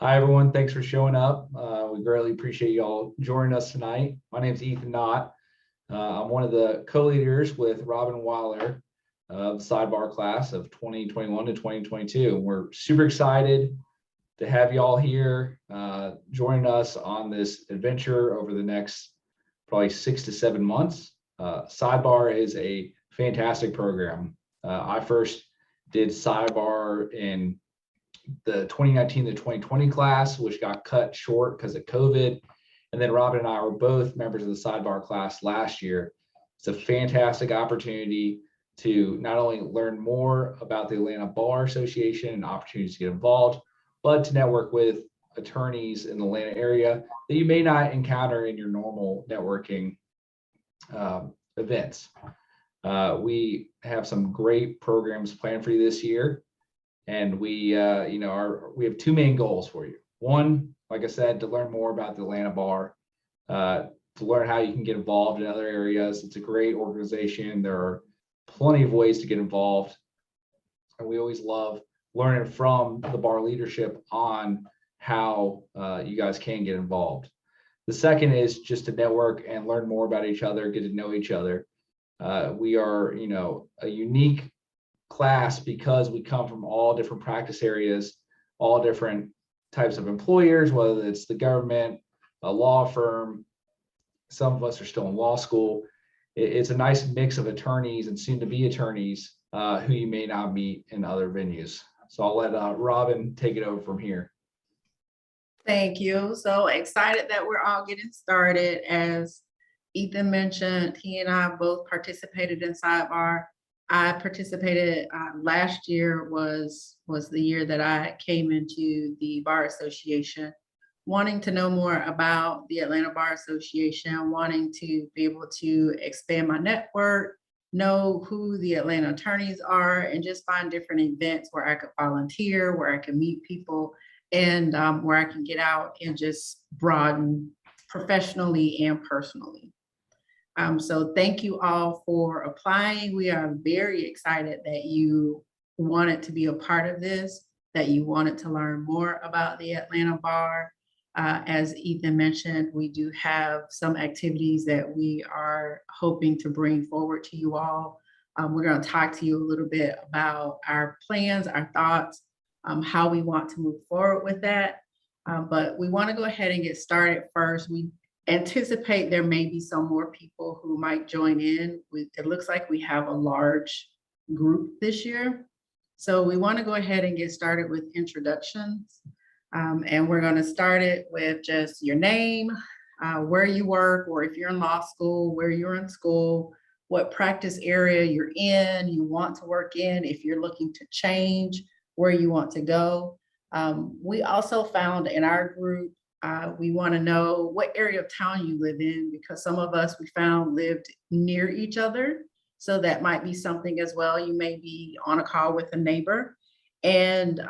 Hi, everyone. Thanks for showing up. We greatly appreciate you all joining us tonight. My name is Ethan Knott. I'm one of the co-leaders with Robin Weiler of the SideBar class of 2021 to 2022. We're super excited to have you all here joining us on this adventure over the next probably 6 to 7 months. SideBar is a fantastic program. I first did SideBar in the 2019 to 2020 class, which got cut short because of COVID. And then Robin and I were both members of the SideBar class last year. It's a fantastic opportunity to not only learn more about the Atlanta Bar Association and opportunities to get involved, but to network with attorneys in the Atlanta area that you may not encounter in your normal networking events. We have some great programs planned for you this year. And we have two main goals for you. One, like I said, to learn more about the Atlanta Bar, to learn how you can get involved in other areas. It's a great organization. There are plenty of ways to get involved. And we always love learning from the bar leadership on how you guys can get involved. The second is just to network and learn more about each other, get to know each other. We are, a unique class because we come from all different practice areas, all different types of employers, whether it's the government, a law firm. Some of us are still in law school. It's a nice mix of attorneys and soon to be attorneys who you may not meet in other venues. So I'll let Robin take it over from here. Thank you. So excited that we're all getting started. As Ethan mentioned, he and I both participated in SideBar. I participated last year was the year that I came into the Bar Association, wanting to know more about the Atlanta Bar Association, wanting to be able to expand my network, know who the Atlanta attorneys are, and just find different events where I could volunteer, where I can meet people, and where I can get out and just broaden professionally and personally. So thank you all for applying. We are very excited that you wanted to be a part of this, that you wanted to learn more about the Atlanta Bar. As Ethan mentioned, we do have some activities that we are hoping to bring forward to you all. We're going to talk to you a little bit about our plans, our thoughts, how we want to move forward with that. But we want to go ahead and get started first. We anticipate there may be some more people who might join in. It looks like we have a large group this year. So we want to go ahead and get started with introductions. And we're going to start it with just your name, where you work, or if you're in law school, where you're in school, what practice area you're in, you want to work in, if you're looking to change, where you want to go. We also found in our group, we want to know what area of town you live in, because some of us we found lived near each other. So that might be something as well. You may be on a call with a neighbor, and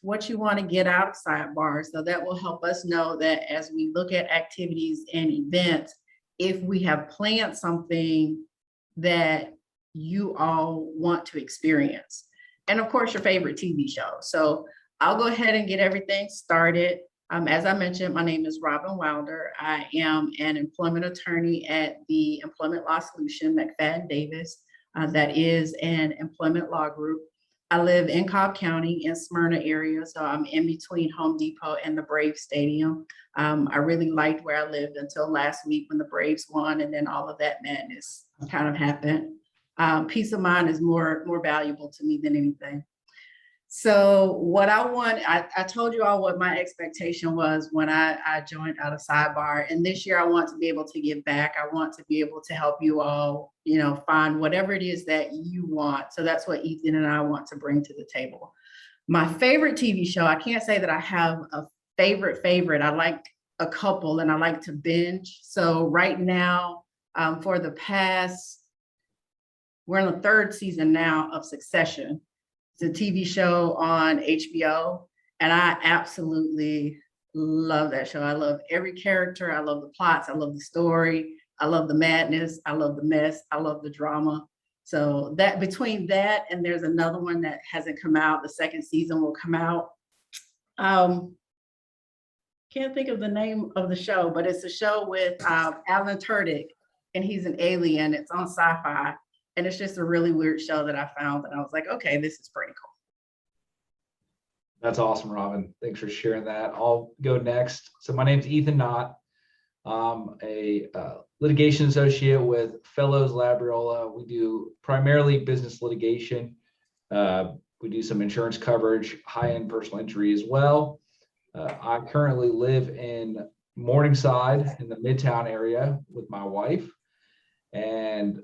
what you want to get out of SideBar. So that will help us know that as we look at activities and events, if we have planned something that you all want to experience. And of course, your favorite TV show. So I'll go ahead and get everything started. As I mentioned, my name is Robin Wilder. I am an employment attorney at the Employment Law Solution, McFadden Davis. That is an employment law group. I live in Cobb County in Smyrna area, so I'm in between Home Depot and the Braves Stadium. I really liked where I lived until last week when the Braves won, and then all of that madness kind of happened. Peace of mind is more valuable to me than anything. So what I want, I told you all what my expectation was when I joined out of SideBar. And this year I want to be able to give back. I want to be able to help you all, find whatever it is that you want. So that's what Ethan and I want to bring to the table. My favorite TV show, I can't say that I have a favorite. I like a couple and I like to binge. So right now, for the past, we're in the third season now of Succession. It's a TV show on HBO, and I absolutely love that show. I love every character. I love the plots. I love the story. I love the madness. I love the mess. I love the drama. So that between that and there's another one that hasn't come out. The second season will come out Can't think of the name of the show, but it's a show with Alan Tudyk, and he's an alien. It's on Sci-Fi, and it's just a really weird show that I found, and I was like, okay, this is pretty cool. That's awesome, Robin. Thanks for sharing that. I'll go next. So my name's Ethan Knott. I'm a litigation associate with Fellows Labriola. We do primarily business litigation. We do some insurance coverage, high-end personal injury as well. I currently live in Morningside in the Midtown area with my wife. And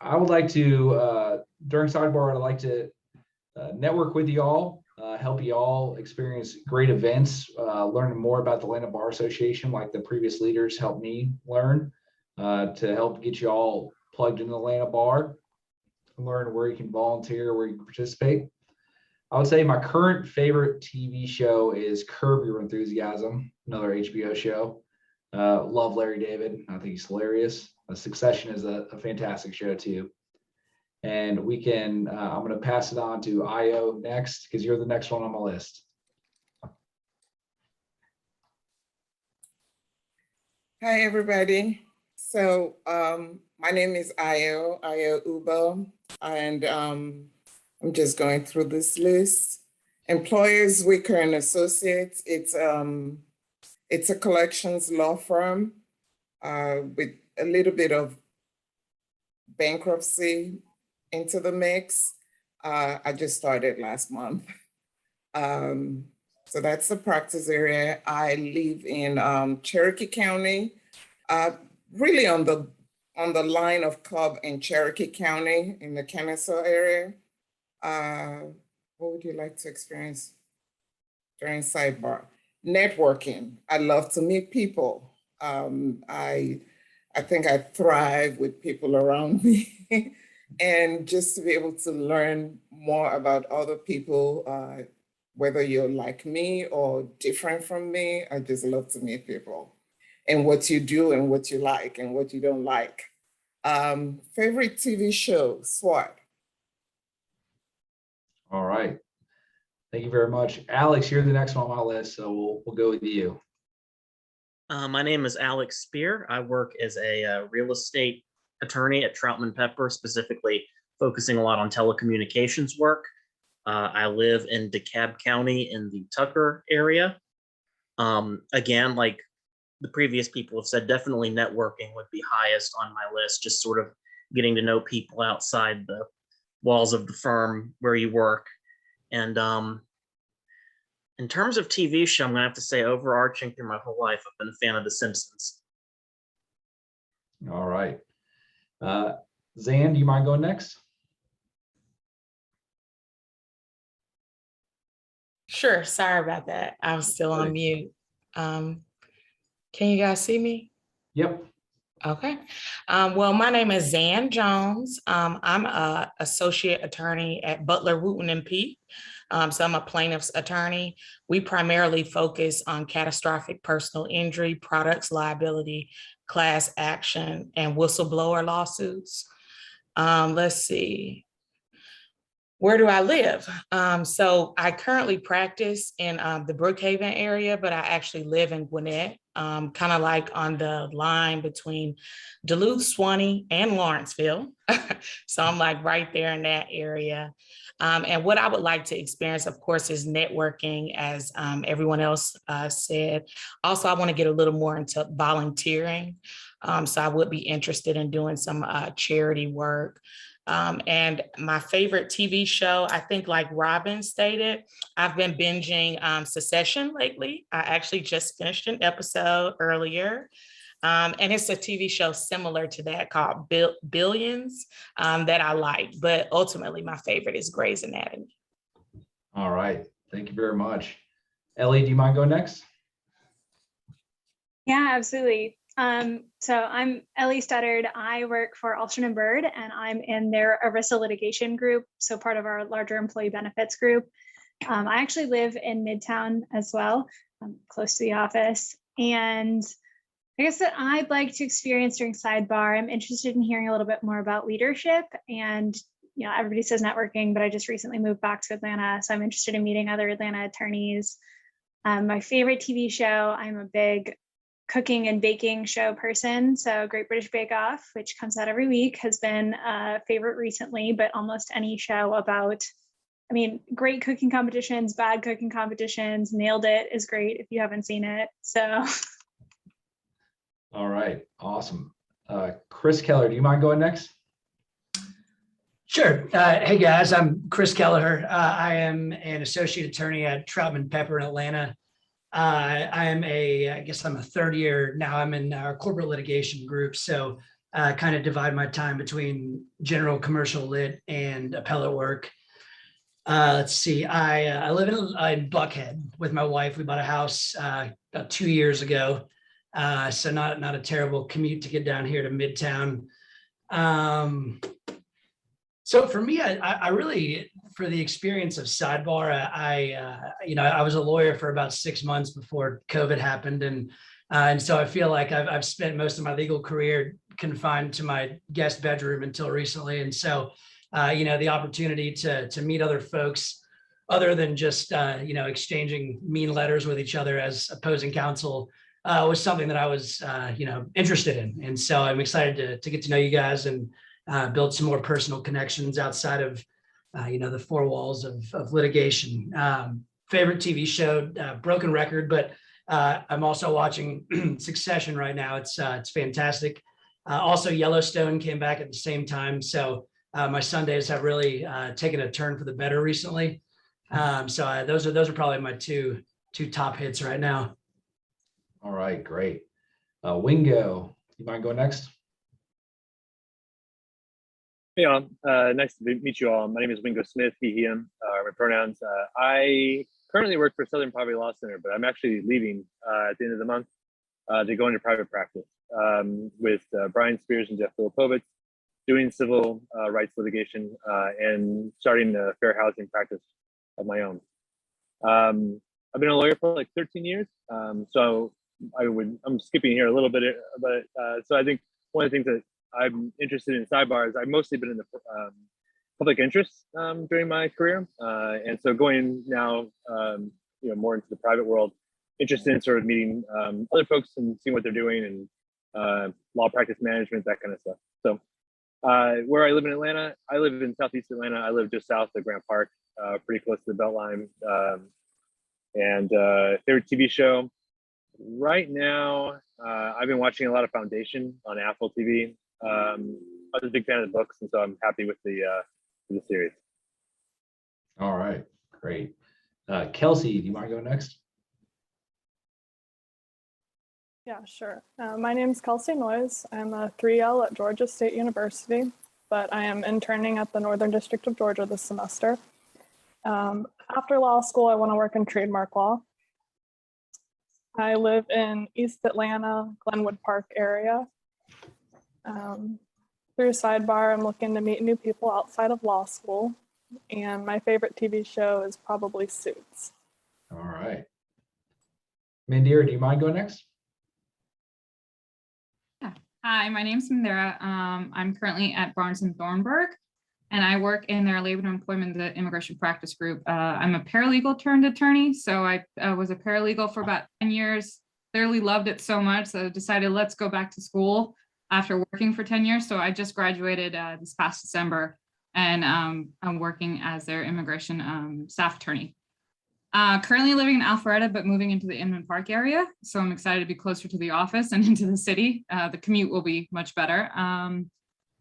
I would like to, during Sidebar, I'd like to network with y'all, help y'all experience great events, learn more about the Atlanta Bar Association, like the previous leaders helped me learn, to help get y'all plugged into the Atlanta Bar, learn where you can volunteer, where you can participate. I would say my current favorite TV show is Curb Your Enthusiasm, another HBO show. Love Larry David. I think he's hilarious. Succession is a fantastic show too. And we can, I'm going to pass it on to Io next, because you're the next one on my list. Hi, everybody. So my name is Io Ubo, and I'm just going through this list. Employers Wicker and Associates. It's a collections law firm with a little bit of bankruptcy into the mix. I just started last month. So that's the practice area. I live in Cherokee County, really on the line of Cobb and Cherokee County in the Kennesaw area. What would you like to experience during Sidebar? Networking. I love to meet people. I think I thrive with people around me. And just to be able to learn more about other people, whether you're like me or different from me, I just love to meet people and what you do and what you like and what you don't like. Favorite TV show, SWAT. All right. Thank you very much. Alex, you're the next one on my list, so we'll go with you. My name is Alex Spear. I work as a real estate attorney at Troutman Pepper, specifically focusing a lot on telecommunications work. I live in DeKalb County in the Tucker area. Again, like the previous people have said, definitely networking would be highest on my list, just sort of getting to know people outside the walls of the firm where you work. And in terms of TV show, I'm gonna have to say overarching through my whole life, I've been a fan of The Simpsons. All right. Zan, do you mind going next? Sure, sorry about that. I was still on mute. Can you guys see me? Yep. Okay. Well, my name is Zan Jones. I'm an associate attorney at Butler Wooten and Peak. So I'm a plaintiff's attorney. We primarily focus on catastrophic personal injury, products liability, class action, and whistleblower lawsuits. Let's see. Where do I live? So I currently practice in the Brookhaven area, but I actually live in Gwinnett, kind of like on the line between Duluth, Swanee, and Lawrenceville. So I'm like right there in that area. And what I would like to experience, of course, is networking, as everyone else said. Also, I want to get a little more into volunteering. So I would be interested in doing some charity work. And my favorite TV show, I think like Robin stated, I've been binging Succession lately. I actually just finished an episode earlier. And it's a TV show similar to that called Billions that I like, but ultimately my favorite is Grey's Anatomy. All right. Thank you very much. Ellie, do you mind going next? Yeah, absolutely. So I'm Ellie Studdard. I work for Alston and Bird, and I'm in their ERISA litigation group, so part of our larger employee benefits group. I actually live in Midtown as well, close to the office. And I guess that I'd like to experience during Sidebar, I'm interested in hearing a little bit more about leadership. And you know, everybody says networking, but I just recently moved back to Atlanta, so I'm interested in meeting other Atlanta attorneys. My favorite TV show, I'm a big cooking and baking show person. So Great British Bake Off, which comes out every week, has been a favorite recently, but almost any show about, I mean, great cooking competitions, bad cooking competitions, Nailed It is great if you haven't seen it. So All right, awesome. Chris Keller, do you mind going next? Sure. Hey guys, I'm Chris Kelleher. I am an associate attorney at Troutman Pepper in Atlanta. I guess I'm a third year now. I'm in our corporate litigation group. So I kind of divide my time between general commercial lit and appellate work. Let's see. I live in Buckhead with my wife. We bought a house about 2 years ago. So not a terrible commute to get down here to Midtown. So for me, I really, for the experience of SideBar, I was a lawyer for about 6 months before COVID happened. And so I feel like I've spent most of my legal career confined to my guest bedroom until recently. And so, the opportunity to meet other folks other than just, exchanging mean letters with each other as opposing counsel was something that I was, interested in. And so I'm excited to get to know you guys and build some more personal connections outside of, the four walls of litigation. Favorite TV show, broken record, but I'm also watching Succession right now. It's fantastic. Also, Yellowstone came back at the same time. So my Sundays have really taken a turn for the better recently. So those are probably my two top hits right now. All right, great. Wingo, you mind going next? Hey, all. Nice to meet you all. My name is Wingo Smith, he, him, my pronouns. I currently work for Southern Poverty Law Center, but I'm actually leaving at the end of the month to go into private practice with Brian Spears and Jeff Filipovitz, doing civil rights litigation and starting a fair housing practice of my own. I've been a lawyer for like 13 years, so I'm skipping here a little bit, but so I think one of the things that I'm interested in SideBar is I've mostly been in the public interest during my career, and so going now, more into the private world, interested in sort of meeting other folks and seeing what they're doing and law practice management, that kind of stuff. So where I live in Atlanta, I live in Southeast Atlanta. I live just south of Grant Park, pretty close to the Beltline. And favorite TV show right now, I've been watching a lot of Foundation on Apple TV. I was a big fan of the books, and so I'm happy with the series. All right, great. Kelsey, do you mind going next? Yeah, sure. My name is Kelsey Noyes. I'm a 3L at Georgia State University, but I am interning at the Northern District of Georgia this semester. After law school, I want to work in trademark law. I live in East Atlanta, Glenwood Park area. Through SideBar, I'm looking to meet new people outside of law school. And my favorite TV show is probably Suits. All right. Mandira, do you mind going next? Hi, my name's Mandira. I'm currently at Barnes and Thornburg, and I work in their labor and employment, the immigration practice group. I'm a paralegal turned attorney, so I was a paralegal for about 10 years. Clearly loved it so much, so decided let's go back to school after working for 10 years. So I just graduated this past December, and I'm working as their immigration staff attorney. Currently living in Alpharetta, but moving into the Inman Park area. So I'm excited to be closer to the office and into the city. The commute will be much better.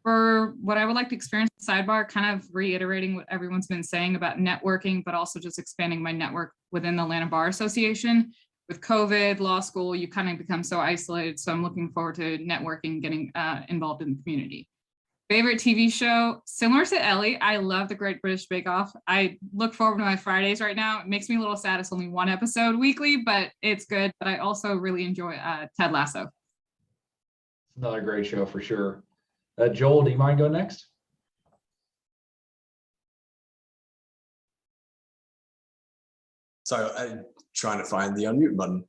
For what I would like to experience at SideBar, kind of reiterating what everyone's been saying about networking, but also just expanding my network within the Atlanta Bar Association. With COVID, law school, you kind of become so isolated. So I'm looking forward to networking, getting involved in the community. Favorite TV show, similar to Ellie, I love the Great British Bake Off. I look forward to my Fridays right now. It makes me a little sad it's only one episode weekly, but it's good. But I also really enjoy Ted Lasso. Another great show for sure. Joel, do you mind going next? Sorry, I'm trying to find the unmute button.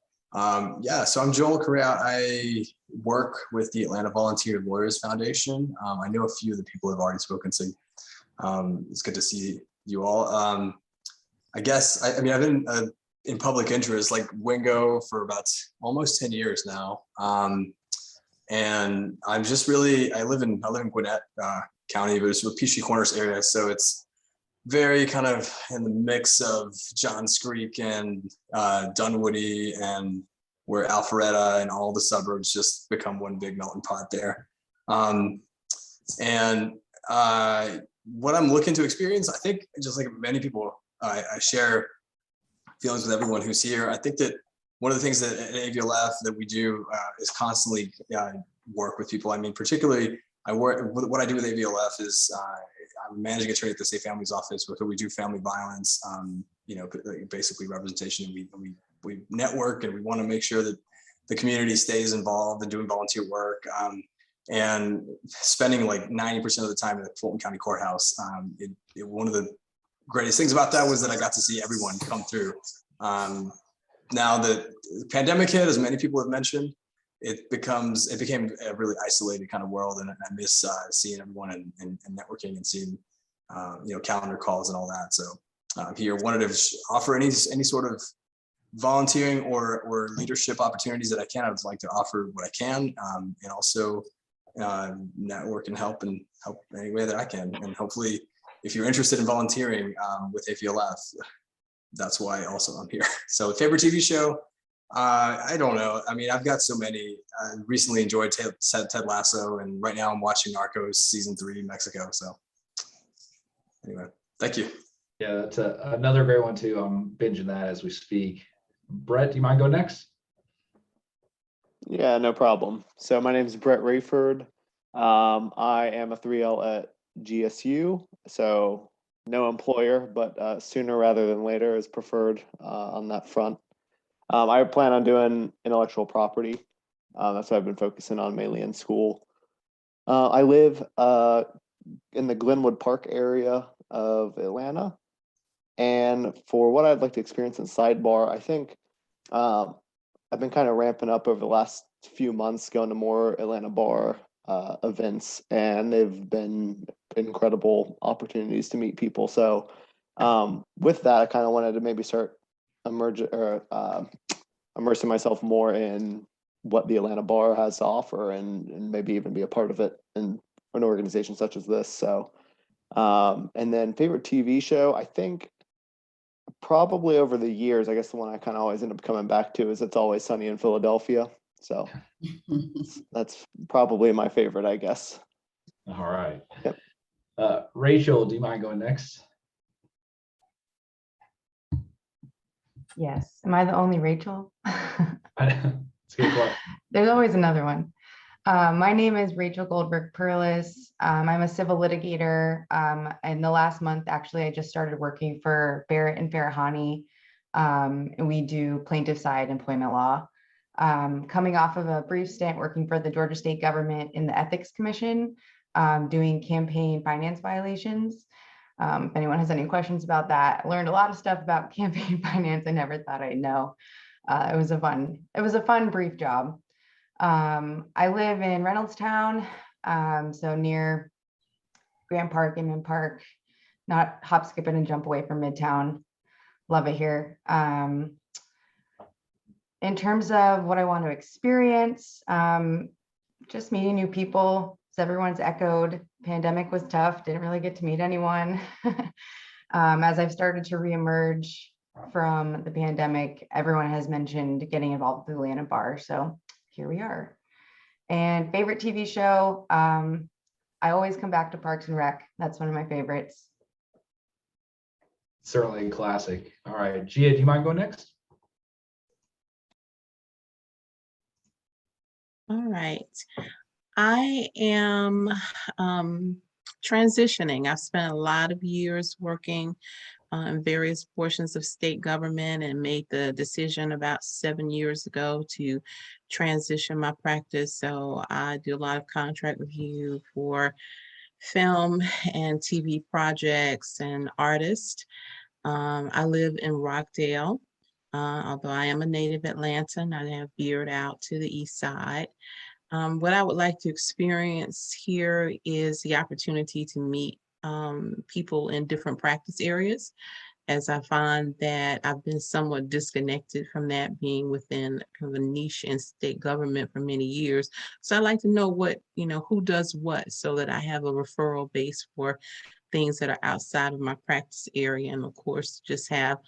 So I'm Joel Correa. I work with the Atlanta Volunteer Lawyers Foundation. I know a few of the people have already spoken, so it's good to see you all. I've been a in public interest, like Wingo, for about almost 10 years now. And I'm just really, I live in Gwinnett County, but it's the Peachtree Corners area. So it's very kind of in the mix of Johns Creek and Dunwoody, and where Alpharetta and all the suburbs just become one big melting pot there. And what I'm looking to experience, I think, just like many people, I share feelings with everyone who's here. I think that one of the things that at AVLF that we do is constantly work with people. I mean, particularly, what I do with AVLF is I'm managing attorney at the Safe Families Office, where we do family violence, basically representation. We network, and we want to make sure that the community stays involved and doing volunteer work. And spending like 90% of the time at the Fulton County Courthouse. One of the greatest things about that was that I got to see everyone come through. Now that the pandemic hit, as many people have mentioned, it became a really isolated kind of world, and I miss seeing everyone and networking and seeing calendar calls and all that. So here, wanted to offer any sort of volunteering or leadership opportunities that I can. I would like to offer what I can, and also network and help any way that I can. And hopefully, if you're interested in volunteering with AVLF, that's why also I'm here. So favorite TV show, I don't know. I mean, I've got so many. I recently enjoyed Ted Lasso, and right now I'm watching Narcos season 3 Mexico. So anyway, thank you. Yeah, that's another great one too. I'm binging that as we speak. Brett, do you mind going next? Yeah, no problem. So my name is Brett Rayford. I am a 3L at GSU, so no employer, but sooner rather than later is preferred on that front. I plan on doing intellectual property. That's what I've been focusing on mainly in school. I live in the Glenwood Park area of Atlanta. And for what I'd like to experience in SideBar, I think I've been kind of ramping up over the last few months, going to more Atlanta bar events, and they've been incredible opportunities to meet people. So with that, I kind of wanted to maybe start immersing myself more in what the Atlanta bar has to offer, and maybe even be a part of it in an organization such as this. So and then favorite TV show, I think probably over the years, I guess the one I kind of always end up coming back to is It's Always Sunny in Philadelphia. So that's probably my favorite, I guess. All right. Yep. Rachel, do you mind going next? Yes. Am I the only Rachel? It's a good question. There's always another one. My name is Rachel Goldberg Perlis. I'm a civil litigator. In the last month, actually, I just started working for Barrett and Farahani, and we do plaintiff side employment law. Coming off of a brief stint working for the Georgia State government in the Ethics Commission, doing campaign finance violations. If anyone has any questions about that, I learned a lot of stuff about campaign finance I never thought I'd know. It was a fun brief job. I live in Reynoldstown, so near Grant Park, Inman Park, not hop, skip, and jump away from Midtown. Love it here. In terms of what I want to experience, just meeting new people. As everyone's echoed, pandemic was tough, didn't really get to meet anyone. As I've started to reemerge from the pandemic, everyone has mentioned getting involved with the Atlanta bar. So here we are. And favorite TV show, I always come back to Parks and Rec. That's one of my favorites. Certainly a classic. All right, Gia, do you mind going next? All right. I am transitioning. I've spent a lot of years working in various portions of state government, and made the decision about 7 years ago to transition my practice. So I do a lot of contract review for film and TV projects and artists. I live in Rockdale, although I am a native Atlantan. I have veered out to the east side. What I would like to experience here is the opportunity to meet people in different practice areas. as I find that I've been somewhat disconnected from that, being within kind of a niche in state government for many years. So I like to know what, who does what, so that I have a referral base for things that are outside of my practice area. And of course, just have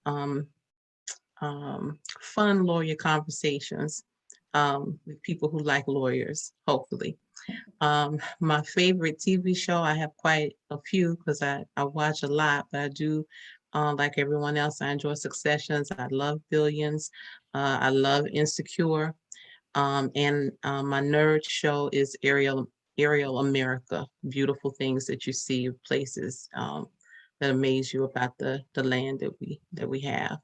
um, fun lawyer conversations with people who like lawyers, hopefully. My favorite TV show, I have quite a few because I watch a lot, but I do, like everyone else, I enjoy Successions. I love Billions. I love Insecure. And my nerd show is Aerial America, beautiful things that you see, places that amaze you about the land that we have.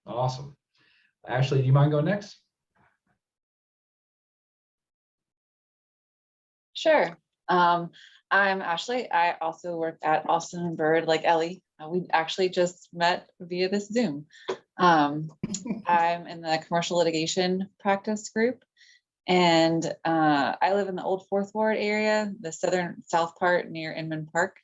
Awesome. Ashley, do you mind going next? Sure. I'm Ashley. I also work at Austin and Bird, like Ellie. We actually just met via this Zoom. I'm in the commercial litigation practice group, and I live in the old Fourth Ward area, the south part near Inman Park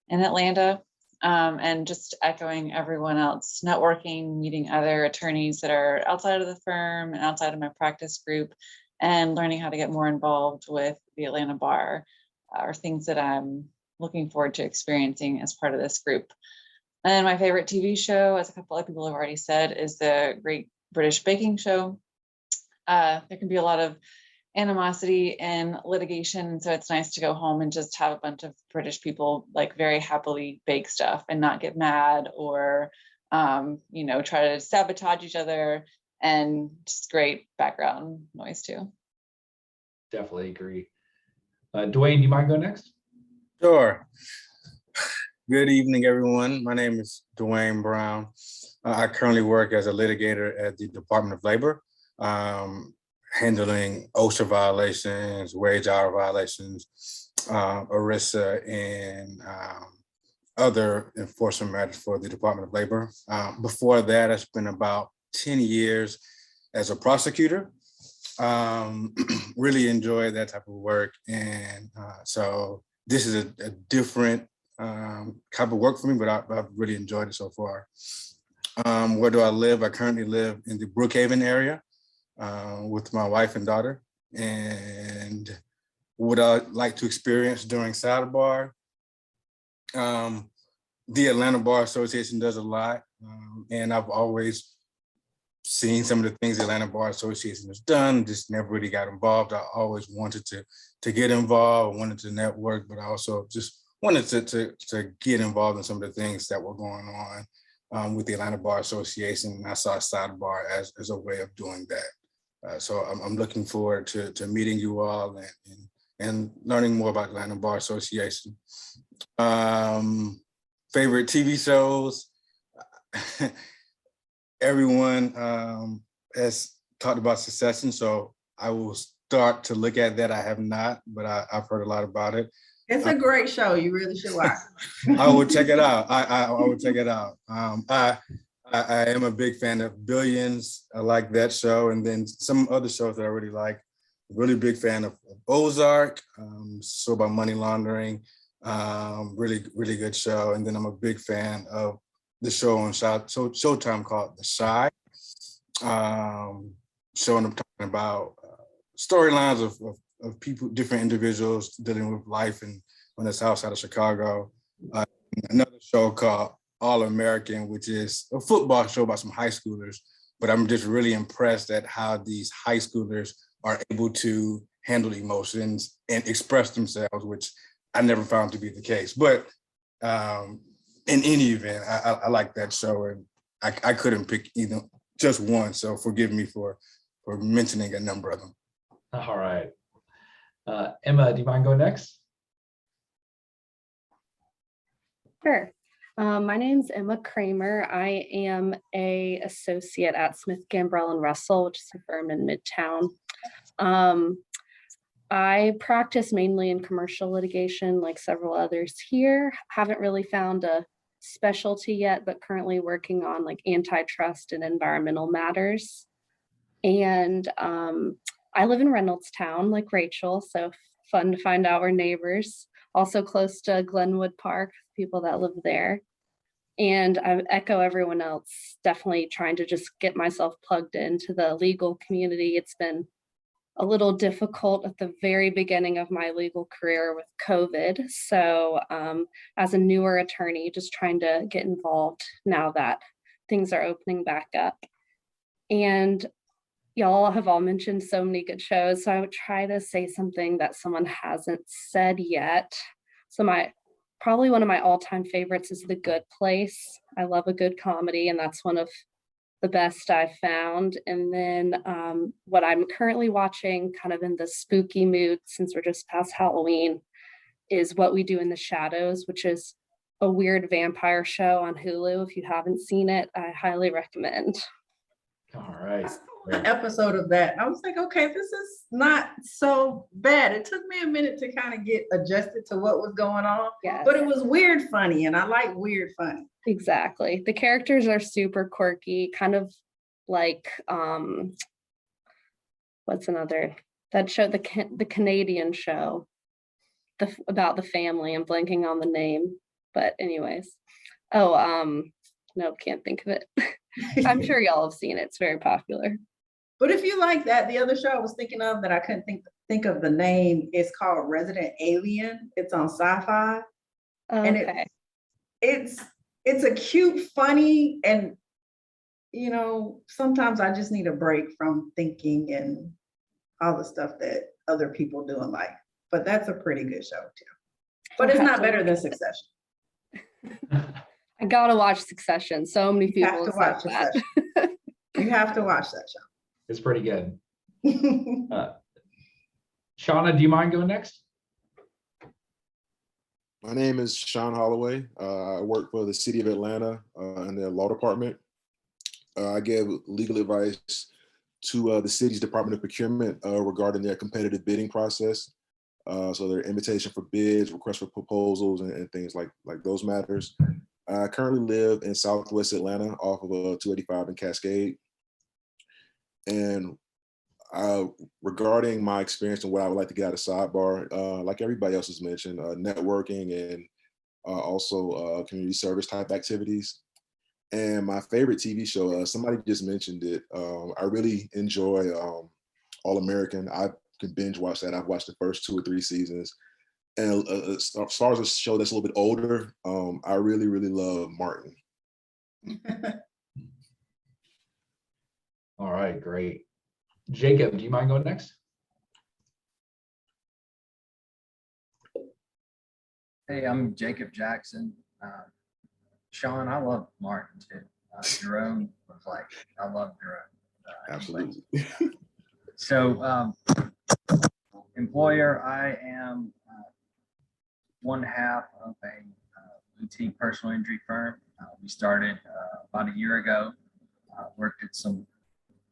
in Atlanta. And just echoing everyone else, networking, meeting other attorneys that are outside of the firm and outside of my practice group, and learning how to get more involved with the Atlanta Bar are things that I'm looking forward to experiencing as part of this group. And my favorite TV show, as a couple of people have already said, is the Great British Baking Show. There can be a lot of animosity in litigation, so it's nice to go home and just have a bunch of British people like very happily bake stuff and not get mad or try to sabotage each other, and just great background noise too. Definitely agree. Dwayne, do you mind going next? Sure. Good evening, everyone. My name is Dwayne Brown. I currently work as a litigator at the Department of Labor, handling OSHA violations, wage hour violations, ERISA, and other enforcement matters for the Department of Labor. Before that, I spent about 10 years as a prosecutor. Really enjoyed that type of work. And so this is a different type of work for me, but I've really enjoyed it so far. Where do I live? I currently live in the Brookhaven area with my wife and daughter. And what I like to experience during SideBar, the Atlanta Bar Association does a lot. And I've always seen some of the things the Atlanta Bar Association has done, just never really got involved. I always wanted to get involved, wanted to network, but I also just wanted to get involved in some of the things that were going on with the Atlanta Bar Association. And I saw SideBar as a way of doing that. So I'm looking forward to meeting you all and learning more about the Atlanta Bar Association. Favorite TV shows? Everyone has talked about Succession, so I will start to look at that. I have not, but I've heard a lot about it. It's a great show. You really should watch. I will check it out. I will check it out. I am a big fan of Billions. I like that show, and then some other shows that I really like. Really big fan of Ozark, show about money laundering. Really good show. And then I'm a big fan of the show on Showtime called The Shy, showing them talking about storylines of people, different individuals dealing with life and on the south side of Chicago. Another show called All American, which is a football show about some high schoolers, but I'm just really impressed at how these high schoolers are able to handle emotions and express themselves, which I never found to be the case. But in any event, I like that show, and I couldn't pick either, just one. So forgive me for mentioning a number of them. All right. Emma, do you mind going next? Sure. My name's Emma Kramer. I am an associate at Smith, Gambrell and Russell, which is a firm in Midtown. I practice mainly in commercial litigation, like several others here. Haven't really found a specialty yet, but currently working on like antitrust and environmental matters. And I live in Reynoldstown, like Rachel, so fun to find out we're neighbors. Also close to Glenwood Park, people that live there. And I echo everyone else, definitely trying to just get myself plugged into the legal community. It's been a little difficult at the very beginning of my legal career with COVID. So as a newer attorney, just trying to get involved now that things are opening back up. And y'all have all mentioned so many good shows. So I would try to say something that someone hasn't said yet. So probably one of my all-time favorites is The Good Place. I love a good comedy, and that's one of the best I've found. And then what I'm currently watching, kind of in the spooky mood since we're just past Halloween, is What We Do in the Shadows, which is a weird vampire show on Hulu. If you haven't seen it, I highly recommend. All right. An episode of that. I was like, okay, this is not so bad. It took me a minute to kind of get adjusted to what was going on, Yes. but it was weird funny, and I like weird funny. Exactly. The characters are super quirky, kind of like what's another that show, the Canadian show, about the family. I'm blanking on the name, but anyways. No, can't think of it. I'm sure y'all have seen it. It's very popular. But if you like that, the other show I was thinking of that I couldn't think of the name is called Resident Alien. It's on Sci-Fi. Okay. And it's a cute, funny, and sometimes I just need a break from thinking and all the stuff that other people do in life. But that's a pretty good show too. But it's not better than Succession. I gotta watch Succession. So many people have to have watch said that. Succession. You have to watch that show. It's pretty good. Shauna, do you mind going next? My name is Sean Holloway. I work for the City of Atlanta in their law department. I give legal advice to the city's Department of Procurement regarding their competitive bidding process. So their invitation for bids, requests for proposals, and things like those matters. I currently live in Southwest Atlanta off of 285 in Cascade. And regarding my experience and what I would like to get out of SideBar, like everybody else has mentioned, networking and also community service type activities. And my favorite TV show, somebody just mentioned it. I really enjoy All American. I can binge watch that. I've watched the first 2 or 3 seasons. And as far as a show that's a little bit older, I really, really love Martin. All right, great. Jacob, do you mind going next? Hey, I'm Jacob Jackson. Sean, I love Martin too. Jerome was like, I love Jerome. Absolutely. So, employer, I am one half of a boutique personal injury firm. We started about a year ago. Worked at some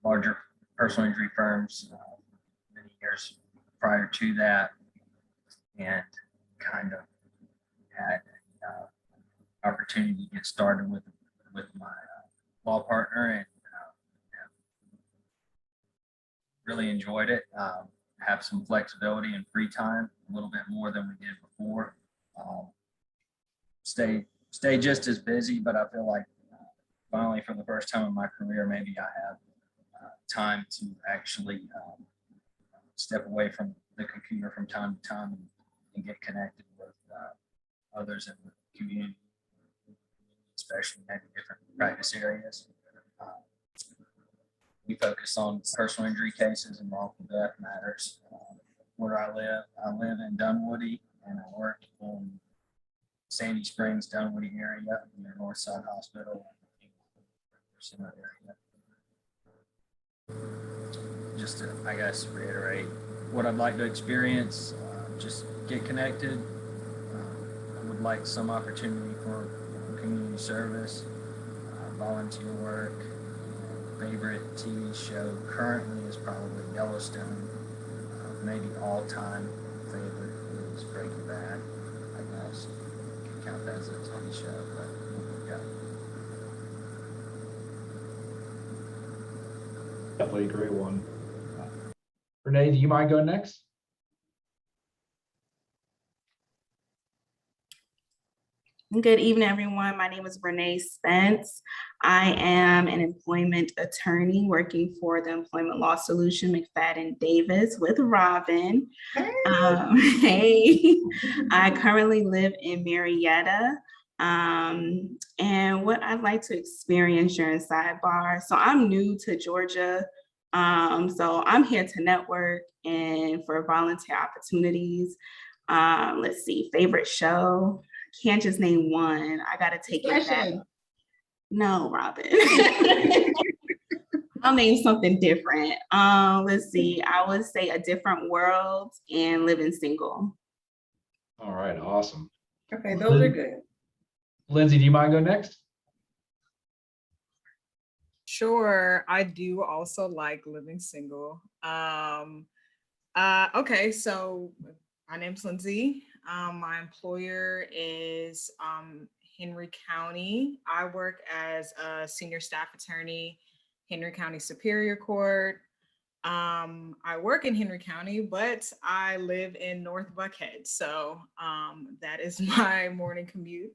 larger personal injury firms many years prior to that, and kind of had an opportunity to get started with my law partner, and really enjoyed it. Have some flexibility and free time, a little bit more than we did before. Stay just as busy, but I feel like finally, for the first time in my career, maybe I have time to actually step away from the computer from time to time and get connected with others in the community, especially maybe different practice areas. We focus on personal injury cases and wrongful death matters. Where I live in Dunwoody, and I work in Sandy Springs, Dunwoody area, near Northside Hospital. Just to, I guess, reiterate what I'd like to experience, just get connected. I would like some opportunity for community service, volunteer work. Favorite TV show currently is probably Yellowstone. Maybe all-time favorite is Breaking Bad. I guess count that as a TV show, but yeah. Definitely a great one. Renee, do you mind going next? Good evening, everyone. My name is Renee Spence. I am an employment attorney working for the Employment Law Solution McFadden Davis with Robin. Hey, I currently live in Marietta. And what I'd like to experience during Sidebar. So I'm new to Georgia. So I'm here to network and for volunteer opportunities. Let's see, favorite show. Can't just name one. I gotta take it back. No, Robin. I'll name something different. Let's see. I would say A Different World and Living Single. All right, awesome. Okay, those are good. Lindsay, do you mind going next? Sure, I do also like Living Single. Okay, so my name's Lindsay. My employer is Henry County. I work as a senior staff attorney, Henry County Superior Court. I work in Henry County, but I live in North Buckhead. So that is my morning commute.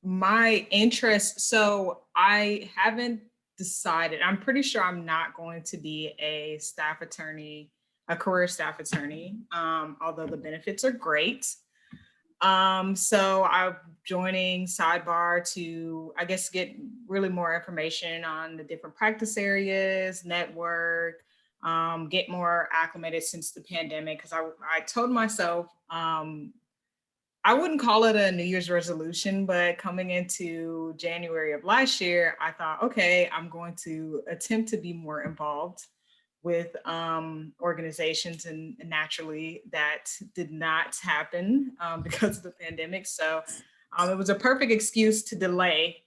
My interest, so I haven't decided. I'm pretty sure I'm not going to be a staff attorney, a career staff attorney, although the benefits are great. So I'm joining Sidebar to, I guess, get really more information on the different practice areas, network, get more acclimated since the pandemic. Because I told myself, I wouldn't call it a New Year's resolution, but coming into January of last year, I thought, okay, I'm going to attempt to be more involved with organizations, and naturally that did not happen because of the pandemic. So it was a perfect excuse to delay,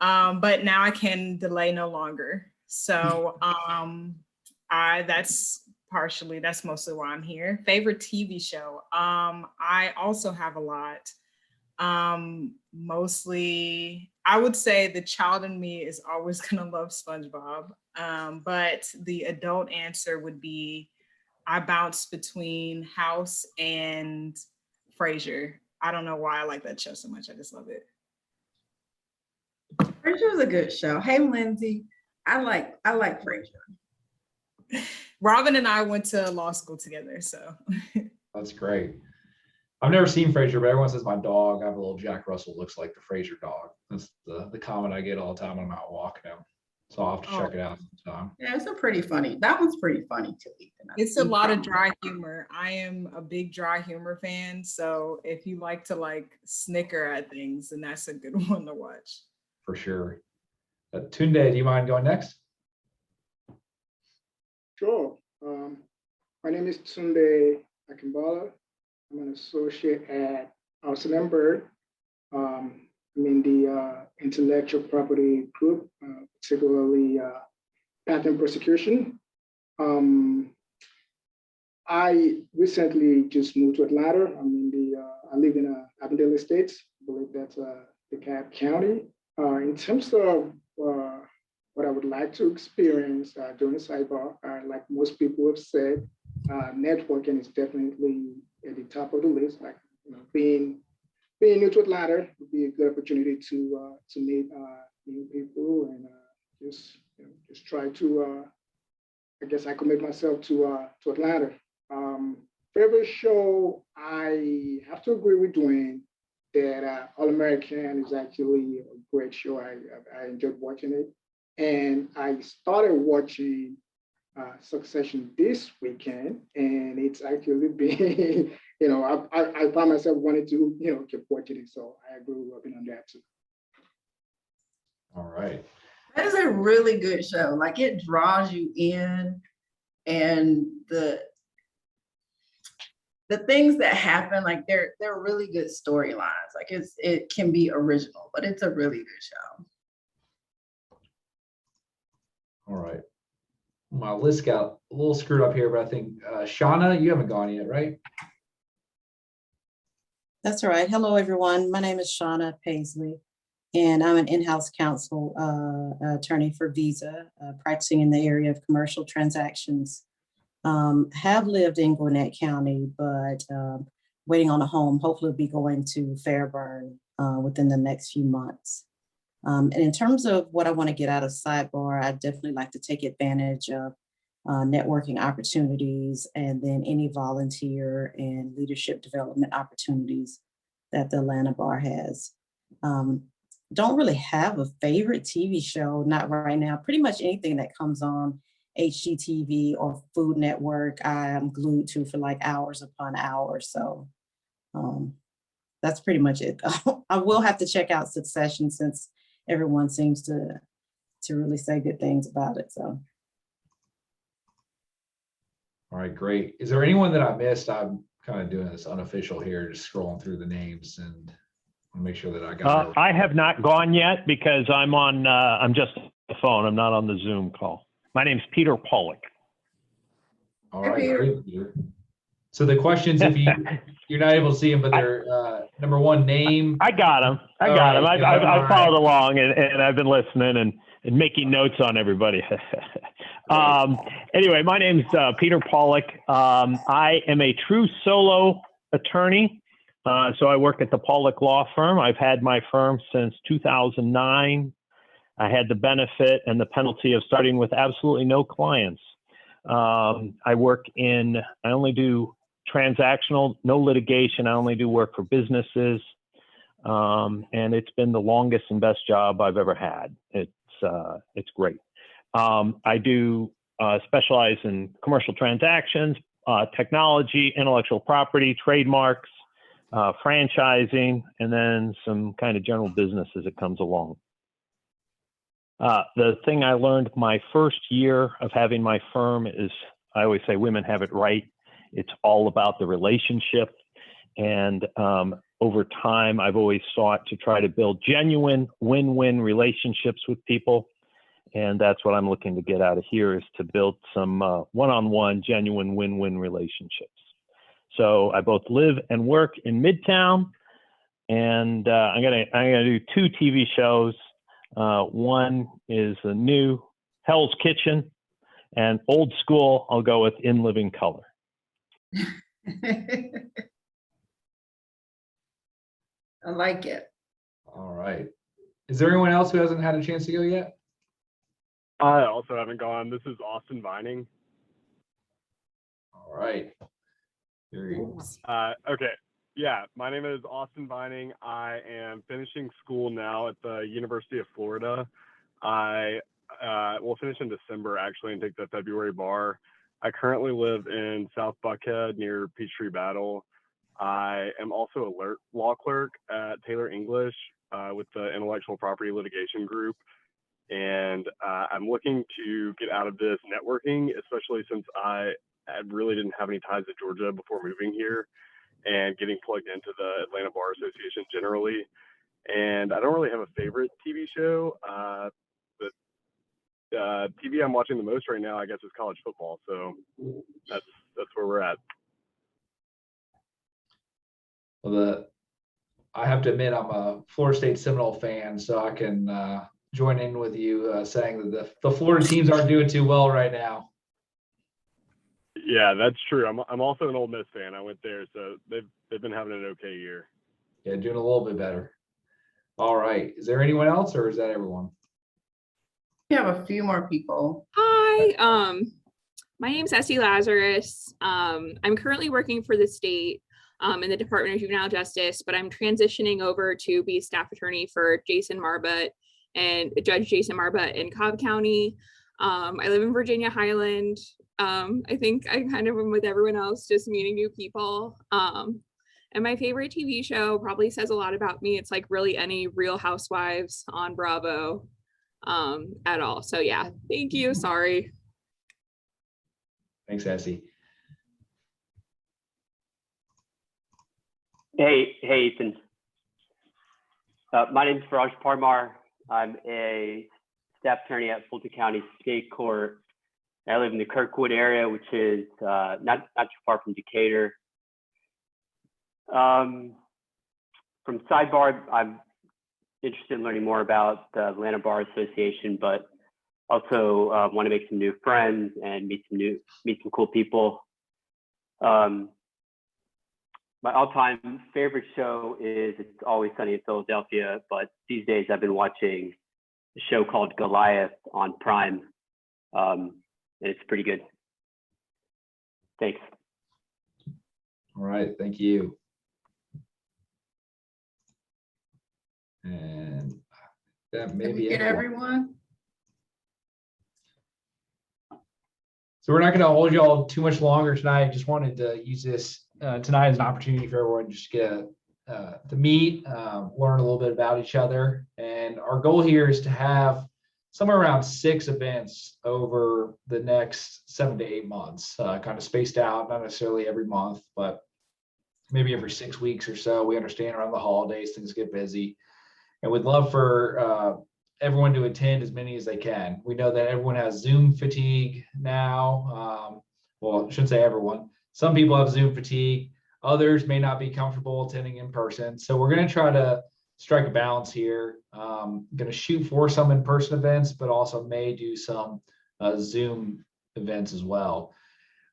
but now I can delay no longer. So that's mostly why I'm here. Favorite TV show. I also have a lot. Mostly, I would say the child in me is always gonna love SpongeBob. But the adult answer would be, I bounce between House and Frasier. I don't know why I like that show so much. I just love it. Frasier's a good show. Hey, Lindsay, I like Frasier. Robin and I went to law school together, so. That's great. I've never seen Frasier, but everyone says my dog, I have a little Jack Russell, looks like the Frasier dog. That's the comment I get all the time when I'm out walking him. So I'll have to check it out sometime. Yeah, it's a pretty funny. That one's pretty funny too. It's a lot of dry humor. I am a big dry humor fan. So if you like to snicker at things, then that's a good one to watch. For sure. Tunde, do you mind going next? Sure. My name is Tunde Akimbala. I'm an associate at Austin & Bird. I'm in the intellectual property group, particularly patent prosecution. I recently just moved to Atlanta. I live in Avondale Estates. I believe that's DeKalb County. In terms of what I would like to experience during the Sidebar, like most people have said, networking is definitely at the top of the list. Like, being new to Atlanta would be a good opportunity to meet new people and just try to. I guess I commit myself to Atlanta. Favorite show, I have to agree with Dwayne that All American is actually a great show. I enjoyed watching it. And I started watching Succession this weekend, and it's actually been, I found myself wanting to, keep watching it. So I agree with Robin on that too. All right. That is a really good show. Like, it draws you in, and the things that happen, like they're really good storylines. Like it can be original, but it's a really good show. All right. My list got a little screwed up here, but I think Shauna, you haven't gone yet, right? That's all right. Hello, everyone. My name is Shauna Paisley, and I'm an in-house counsel attorney for Visa, practicing in the area of commercial transactions. Have lived in Gwinnett County, but waiting on a home. Hopefully, we'll be going to Fairburn within the next few months. And in terms of what I want to get out of SideBar, I definitely like to take advantage of networking opportunities and then any volunteer and leadership development opportunities that the Atlanta Bar has. Don't really have a favorite TV show, not right now. Pretty much anything that comes on HGTV or Food Network, I am glued to for like hours upon hours. So that's pretty much it. I will have to check out Succession since everyone seems to really say good things about it. So. All right, great. Is there anyone that I missed? I'm kind of doing this unofficial here, just scrolling through the names and make sure that I got I have not gone yet because I'm on, I'm just on the phone. I'm not on the Zoom call. My name's Peter Pollock. All right, great, Peter. So the questions, if you're not able to see them, but they're number one, name. I got them. I've followed along and I've been listening and making notes on everybody. Anyway, my name's Peter Pollock. I am a true solo attorney. So I work at the Pollock Law Firm. I've had my firm since 2009. I had the benefit and the penalty of starting with absolutely no clients. I only do transactional, no litigation. I only do work for businesses. And it's been the longest and best job I've ever had. It's great. I do specialize in commercial transactions, technology, intellectual property, trademarks, franchising, and then some kind of general business as it comes along. The thing I learned my first year of having my firm is, I always say women have it right. It's all about the relationship. And over time, I've always sought to try to build genuine win-win relationships with people. And that's what I'm looking to get out of here, is to build some one-on-one genuine win-win relationships. So I both live and work in Midtown, and I'm gonna do 2 TV shows. One is a new Hell's Kitchen, and old school, I'll go with In Living Color. I like it. All right. Is there anyone else who hasn't had a chance to go yet? I also haven't gone. This is Austin Vining. All right. Here you go. Okay. Yeah, my name is Austin Vining. I am finishing school now at the University of Florida. I will finish in December actually and take the February bar. I currently live in South Buckhead near Peachtree Battle. I am also a law clerk at Taylor English with the Intellectual Property Litigation Group. And I'm looking to get out of this networking, especially since I really didn't have any ties to Georgia before moving here, and getting plugged into the Atlanta Bar Association generally. And I don't really have a favorite TV show. The TV I'm watching the most right now, I guess, is college football. So that's where we're at. Well, I have to admit, I'm a Florida State Seminole fan, so I can join in with you saying that the Florida teams aren't doing too well right now. Yeah, that's true. I'm also an Ole Miss fan. I went there, so they've been having an okay year. Yeah, doing a little bit better. All right. Is there anyone else, or is that everyone? We have a few more people. Hi, my name's Essie Lazarus. I'm currently working for the state in the Department of Juvenile Justice, but I'm transitioning over to be a staff attorney for Jason Marbut and Judge Jason Marbut in Cobb County. I live in Virginia Highland. I think I kind of am with everyone else, just meeting new people. And my favorite TV show probably says a lot about me. It's like really any Real Housewives on Bravo at all. So yeah, thank you. Sorry. Thanks, Essie. Hey, Ethan. My name is Faraj Parmar. I'm a staff attorney at Fulton County State Court. I live in the Kirkwood area, which is not too far from Decatur. From SideBar, I'm interested in learning more about the Atlanta Bar Association, but also want to make some new friends and meet some cool people. my all-time favorite show is It's Always Sunny in Philadelphia, but these days I've been watching a show called Goliath on Prime. And it's pretty good. Thanks. All right, thank you. And that may Did we be get everyone? So we're not going to hold you all too much longer tonight. Just wanted to use this tonight as an opportunity for everyone just to get to meet, learn a little bit about each other. And our goal here is to have somewhere around 6 events over the next 7 to 8 months, kind of spaced out, not necessarily every month, but maybe every 6 weeks or so. We understand around the holidays, things get busy. And we'd love for everyone to attend as many as they can. We know that everyone has Zoom fatigue now. Well, I shouldn't say everyone. Some people have Zoom fatigue. Others may not be comfortable attending in person. So we're going to try to strike a balance here. Going to shoot for some in-person events, but also may do some Zoom events as well.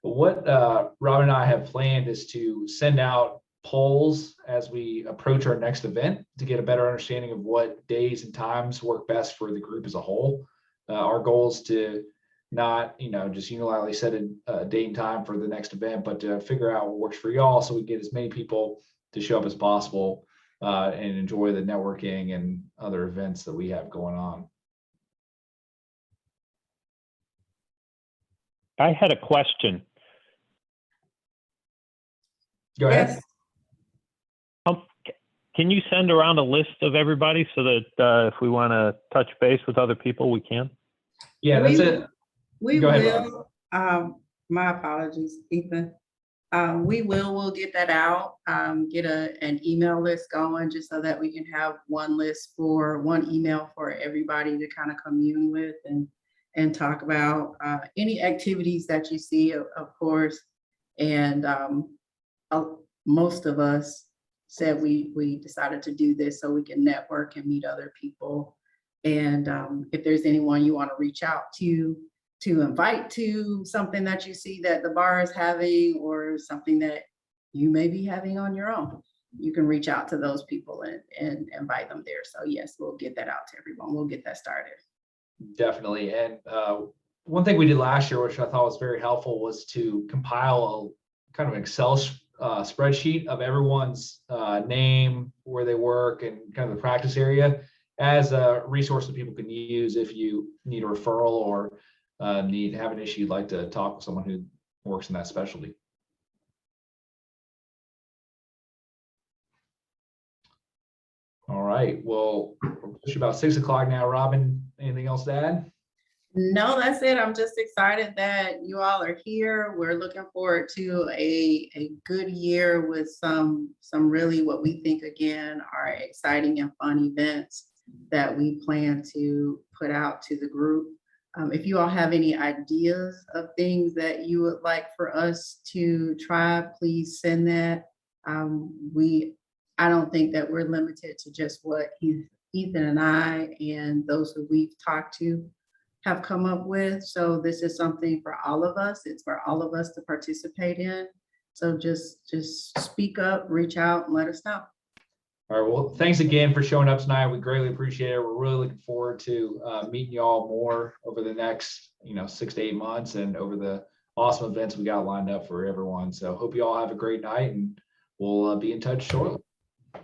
But what Robin and I have planned is to send out polls as we approach our next event to get a better understanding of what days and times work best for the group as a whole. Our goal is to not, just unilaterally set a date and time for the next event, but to figure out what works for y'all so we get as many people to show up as possible and enjoy the networking and other events that we have going on. I had a question. Go ahead. Yes. Can you send around a list of everybody so that if we want to touch base with other people, we can? Yeah, that's it. We Go ahead, will, my apologies, Ethan. We'll get that out, get an email list going just so that we can have one email for everybody to kind of commune with and talk about any activities that you see, of course. And most of us said we decided to do this so we can network and meet other people. And if there's anyone you want to reach out to invite to something that you see that the bar is having or something that you may be having on your own, you can reach out to those people and invite them there. So yes, we'll get that out to everyone. We'll get that started. Definitely. And one thing we did last year, which I thought was very helpful, was to compile a kind of Excel spreadsheet of everyone's name, where they work, and kind of the practice area as a resource that people can use if you need a referral or have an issue you'd like to talk with someone who works in that specialty. All right. Well, we're pushing about 6 o'clock now. Robin, anything else to add? No, that's it. I'm just excited that you all are here. We're looking forward to a good year with some really what we think again are exciting and fun events that we plan to put out to the group. If you all have any ideas of things that you would like for us to try, please send that. I don't think that we're limited to just what Ethan and I and those who we've talked to have come up with. So this is something for all of us. It's for all of us to participate in. So just speak up, reach out, and let us know. All right. Well, thanks again for showing up tonight. We greatly appreciate it. We're really looking forward to meeting you all more over the next, 6 to 8 months and over the awesome events we got lined up for everyone. So hope you all have a great night, and we'll be in touch shortly.